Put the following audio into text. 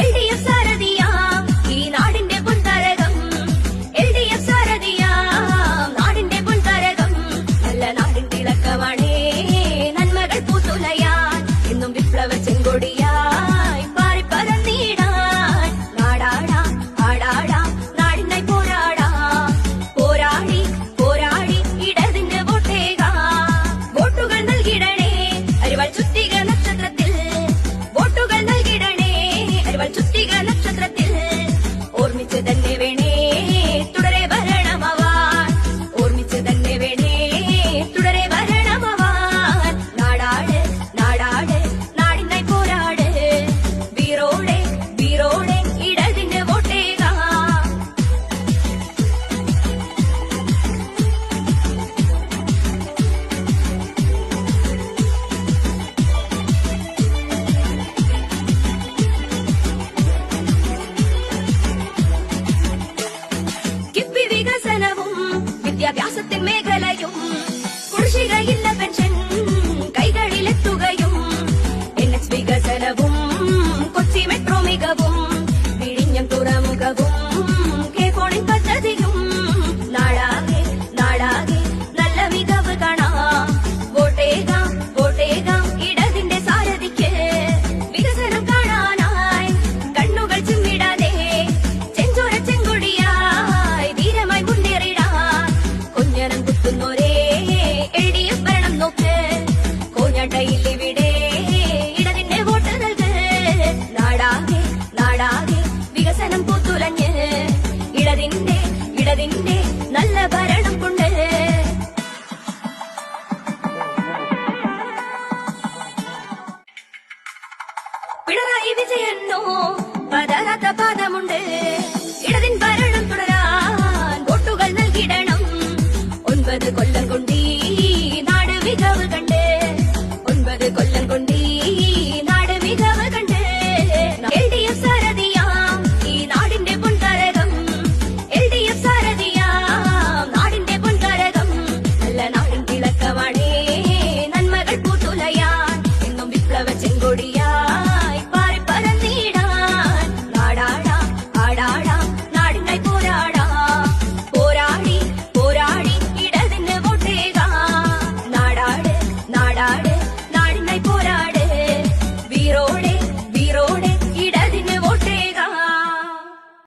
LDF സാരഥിയാ ഈ നാടിന്റെ പൊൻതാരകം. LDF സാരഥിയാ നാടിന്റെ പൊൻതാരകം. നല്ല നാടിൻ തിളക്കമാണേ നന്മകൾ പൂത്തുലയാൻ എന്നും വിപ്ലവ ചെങ്കൊടിയായി പാറിപ്പറന്നിടാൻ. നാടാടാം ആടാടാം നാടിനായി പോരാടാം. പോരാടി പോരാടി ഇടതിന് വോട്ടേകാം. വോട്ടുകൾ നൽകിടണേ അരിവാൾ ചുറ്റിക നക്ഷത്രത്തിൽ. വോട്ടുകൾ നൽകിടണേ അരിവാൾ ചുറ്റിക നക്ഷത്രത്തിൽ. ഓർമ്മിച്ച് തന്നെ വേണേ തുടരെ ഭരണമാവാൻ. ഓർമ്മിച്ച് തന്നെ വേണേ തുടരെ ഭരണമാവാൻ. നാടാട് നാടാട് നാടിനായി പോരാട്. വീറോടെ വീറോടെ ഇടതിന് വോട്ടേകാം. കിഫ്ബി വികസനവും വിദ്യാഭ്യാസത്തിൻ മേഖലയും. കുടിശ്ശികയില്ല പെൻഷൻ കൈകളിലെത്തുകയും. NH വികസനവും കൊച്ചി മെട്രോ മികവും. വിഴിഞ്ഞം തുറമുഖവും കേക്കോണിൻ പദ്ധതിയും. നാടാകെ നാടാകെ നല്ല മികവ് കാണാം. വോട്ടേകാം വോട്ടേകാം ഇടതിന്റെ സാരഥിക്ക്. വികസനം കാണാനായി കണ്ണുകൾ ചിമ്മിടാതെ ചെഞ്ചോര ചെങ്കൊടിയായി ധീരമായി മുന്നേറിടാൻ. കൊഞ്ഞനം കുത്തുന്നോരേ LDF ഭരണം നോക്ക്. കോഞ്ഞാട്ടയിലിവിടെ ഇടതിന്റെ വോട്ട് നൽക്. നാടാകെ നാടാകെ വികസനം പൂത്തുലഞ്ഞ് ഇടതിന്റെ ഇടതിന്റെ നല്ല ഭരണം കൊണ്ട്. പിണറായി വിജയനോ പതരാത്ത പാദമുണ്ട്. ഇടതിൻ